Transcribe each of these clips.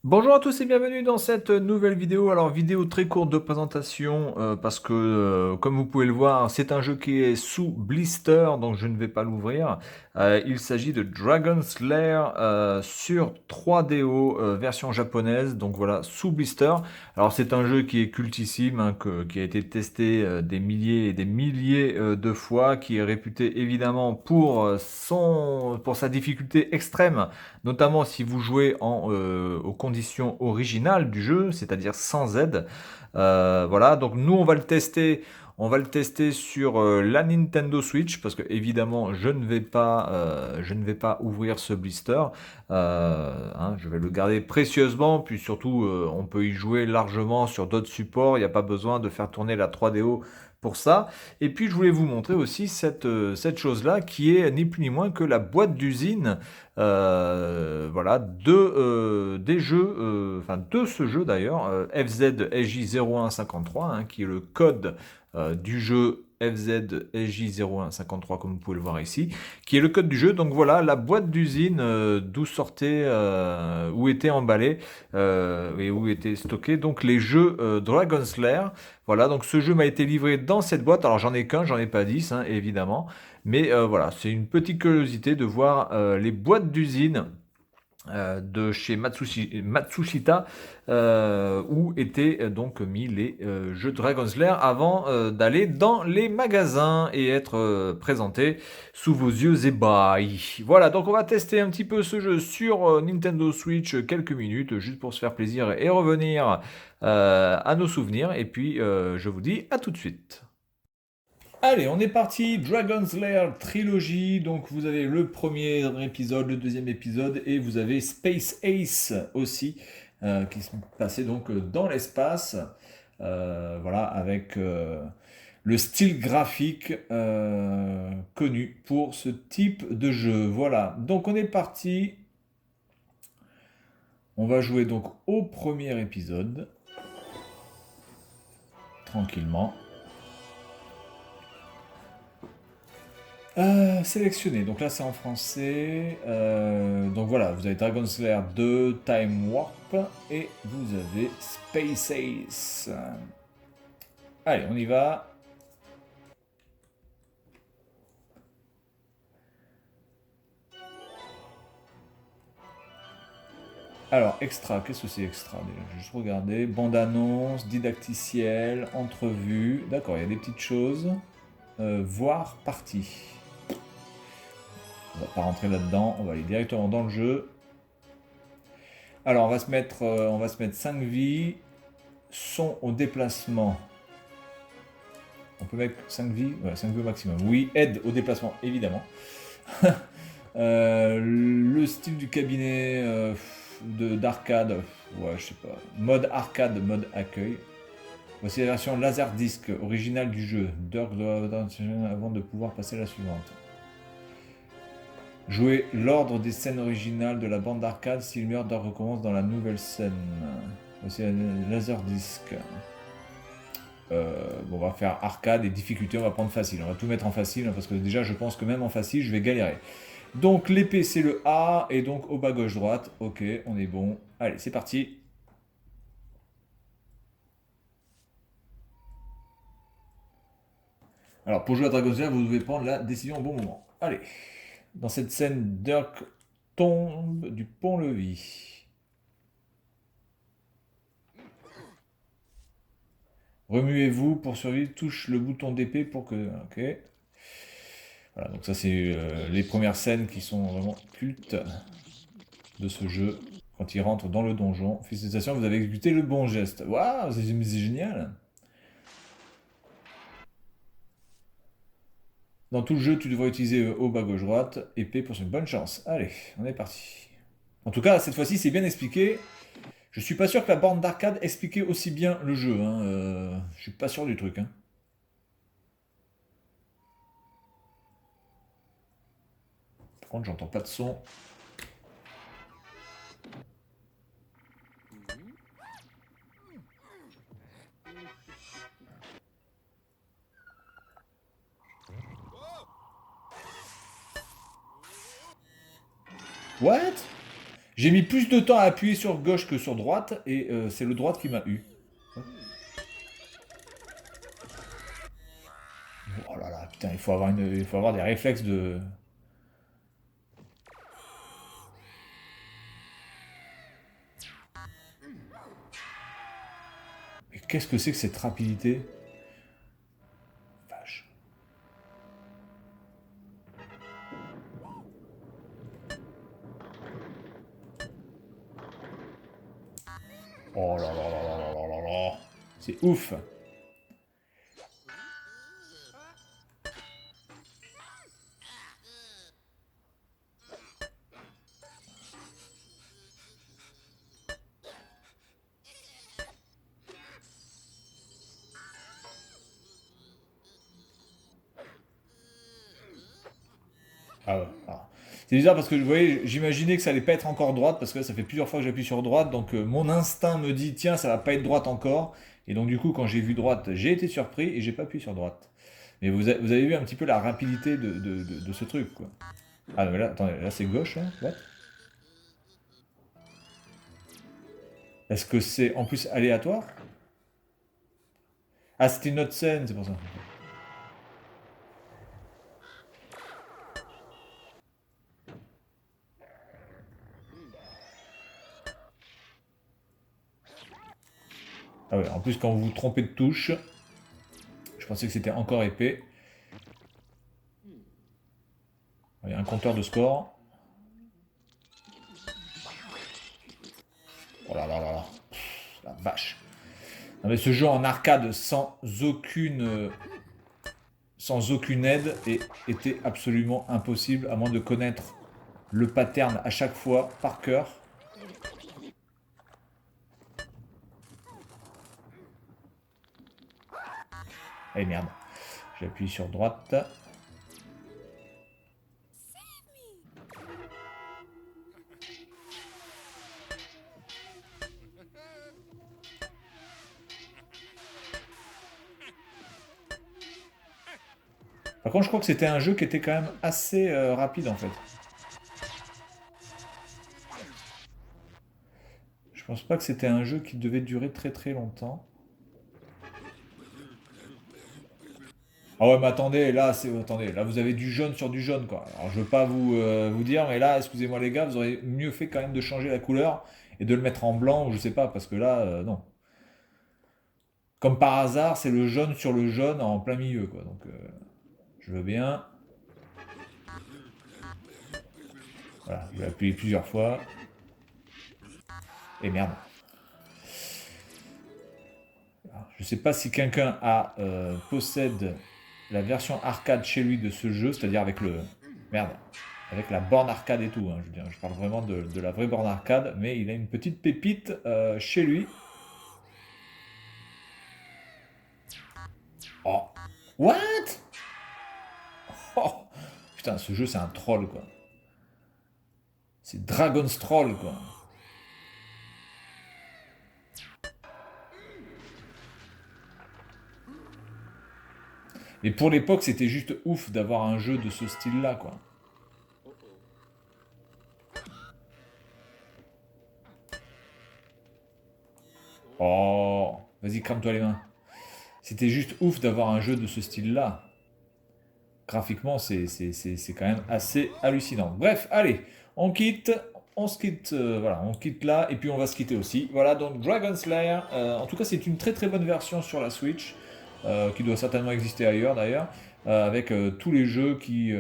Bonjour à tous et bienvenue dans cette nouvelle vidéo. Alors vidéo très courte de présentation parce que comme vous pouvez le voir c'est un jeu qui est sous blister donc je ne vais pas l'ouvrir. Il s'agit de Dragon's Lair sur 3DO version japonaise donc voilà sous blister. Alors c'est un jeu qui est cultissime qui a été testé des milliers et des milliers de fois, qui est réputé évidemment pour sa difficulté extrême, notamment si vous jouez aux conditions originales du jeu, c'est-à-dire sans aide. Voilà, donc nous on va le tester. On va le tester sur la Nintendo Switch parce que évidemment je ne vais pas ouvrir ce blister. Je vais le garder précieusement, puis surtout on peut y jouer largement sur d'autres supports. Il n'y a pas besoin de faire tourner la 3DO pour ça. Et puis je voulais vous montrer aussi cette chose-là qui est ni plus ni moins que la boîte d'usine voilà, des jeux, enfin de ce jeu d'ailleurs, FZ SJ0153, qui est le code du jeu FZ SJ0153, comme vous pouvez le voir ici, qui est le code du jeu. Donc voilà, la boîte d'usine d'où sortait, où étaient emballés et où étaient stockés donc les jeux Dragon's Lair. Voilà, donc ce jeu m'a été livré dans cette boîte. Alors j'en ai qu'un, j'en ai pas 10, évidemment. Mais voilà, c'est une petite curiosité de voir les boîtes d'usine de chez Matsushita où étaient donc mis les jeux Dragon's Lair avant d'aller dans les magasins et être présentés sous vos yeux ébahis. Voilà, donc on va tester un petit peu ce jeu sur Nintendo Switch quelques minutes juste pour se faire plaisir et revenir à nos souvenirs. Et puis je vous dis à tout de suite. Allez, on est parti, Dragon's Lair Trilogy. Donc vous avez le premier épisode, le deuxième épisode, et vous avez Space Ace aussi, qui se passait donc dans l'espace. Voilà, avec le style graphique connu pour ce type de jeu. Voilà, donc on est parti. On va jouer donc au premier épisode, tranquillement. Sélectionner, donc là c'est en français. Donc voilà, vous avez Dragon's Lair 2, Time Warp et vous avez Space Ace. Allez, on y va. Alors, extra, qu'est-ce que c'est extra déjà? Je vais juste regarder. Bande-annonce, didacticiel, entrevue. D'accord, il y a des petites choses. Voir partie. On va pas rentrer là-dedans, on va aller directement dans le jeu. Alors, on va se mettre 5 vies. Son au déplacement. On peut mettre 5 vies, ouais, 5 vies au maximum. Oui, aide au déplacement, évidemment. Le style du cabinet d'arcade, ouais, je sais pas. Mode arcade, mode accueil. Voici la version Laserdisc originale du jeu. Dirk doit avant de pouvoir passer à la suivante. Jouer l'ordre des scènes originales de la bande d'arcade. S'il meurt, Dirk recommence dans la nouvelle scène. Voici la Laserdisc. Bon, on va faire arcade et difficulté, on va prendre facile. On va tout mettre en facile, parce que déjà je pense que même en facile je vais galérer. Donc l'épée c'est le A, et donc au bas gauche droite, ok, on est bon. Allez, c'est parti. Alors pour jouer à Dragon's Lair, vous devez prendre la décision au bon moment. Allez, dans cette scène, Dirk tombe du pont-levis. Remuez-vous pour survivre, touche le bouton d'épée pour que... Ok. Voilà, donc ça c'est les premières scènes qui sont vraiment cultes de ce jeu. Quand il rentre dans le donjon, félicitations, vous avez exécuté le bon geste. Waouh, c'est génial. Dans tout le jeu, tu devrais utiliser haut, bas, gauche, droite, épée pour une bonne chance. Allez, on est parti. En tout cas, cette fois-ci, c'est bien expliqué. Je suis pas sûr que la borne d'arcade expliquait aussi bien le jeu. Je suis pas sûr du truc. Par contre, j'entends pas de son. What? J'ai mis plus de temps à appuyer sur gauche que sur droite, et c'est le droite qui m'a eu. Oh là là, putain, il faut avoir des réflexes de... Mais qu'est-ce que c'est que cette rapidité? Vache. Oh là là là là là là là là. C'est ouf. Ah ouais. Ah. C'est bizarre parce que vous voyez, j'imaginais que ça allait pas être encore droite parce que là, ça fait plusieurs fois que j'appuie sur droite, donc mon instinct me dit tiens, ça va pas être droite encore, et donc du coup quand j'ai vu droite, j'ai été surpris et j'ai pas appuyé sur droite. Mais vous avez vu un petit peu la rapidité de ce truc, quoi. Ah mais là, attendez, là c'est gauche, hein. What? Est-ce que c'est en plus aléatoire? Ah, c'était une autre scène, c'est pour ça. Ah ouais, en plus quand vous vous trompez de touche, je pensais que c'était encore épais. Il y a un compteur de score. Oh là là là là. Pff, la vache. Non mais ce jeu en arcade sans aucune aide était absolument impossible à moins de connaître le pattern à chaque fois par cœur. Eh merde. J'appuie sur droite. Par contre, je crois que c'était un jeu qui était quand même assez rapide en fait. Je pense pas que c'était un jeu qui devait durer très très longtemps. Ah ouais, mais attendez, attendez, là vous avez du jaune sur du jaune quoi. Alors je veux pas vous dire, mais là, excusez-moi les gars, vous auriez mieux fait quand même de changer la couleur et de le mettre en blanc ou je sais pas, parce que là, non. Comme par hasard, c'est le jaune sur le jaune en plein milieu quoi. Donc je veux bien. Voilà, je vais appuyer plusieurs fois. Et merde. Je sais pas si quelqu'un possède la version arcade chez lui de ce jeu, c'est-à-dire avec le... Merde. Avec la borne arcade et tout. Hein, je veux dire, je parle vraiment de la vraie borne arcade, mais il a une petite pépite chez lui. Oh. What? Oh. Putain, ce jeu, c'est un troll, quoi. C'est Dragon's Troll, quoi. Et pour l'époque, c'était juste ouf d'avoir un jeu de ce style-là, quoi. Oh, vas-y, crame-toi les mains. C'était juste ouf d'avoir un jeu de ce style-là. Graphiquement, c'est quand même assez hallucinant. Bref, allez, on se quitte, voilà, on quitte là, et puis on va se quitter aussi. Voilà, donc Dragon Slayer, en tout cas, c'est une très très bonne version sur la Switch, qui doit certainement exister ailleurs d'ailleurs, avec tous les jeux qui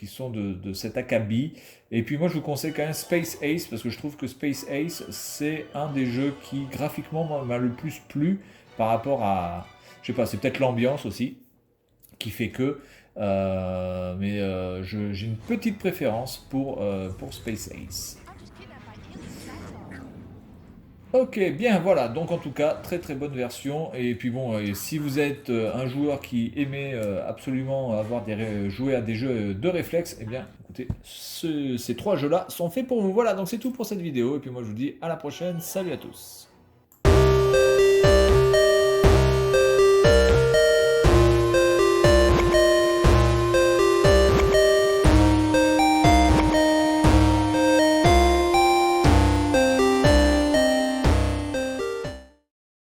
sont de cet acabit. Et puis moi, je vous conseille quand même Space Ace, parce que je trouve que Space Ace, c'est un des jeux qui, graphiquement, m'a le plus plu par rapport à, je sais pas, c'est peut-être l'ambiance aussi qui fait que. J'ai une petite préférence pour Space Ace. Ok, bien, voilà. Donc en tout cas, très très bonne version. Et puis bon, si vous êtes un joueur qui aimait absolument jouer à des jeux de réflexe, eh bien, écoutez, ces trois jeux-là sont faits pour vous. Voilà, donc c'est tout pour cette vidéo. Et puis moi, je vous dis à la prochaine. Salut à tous.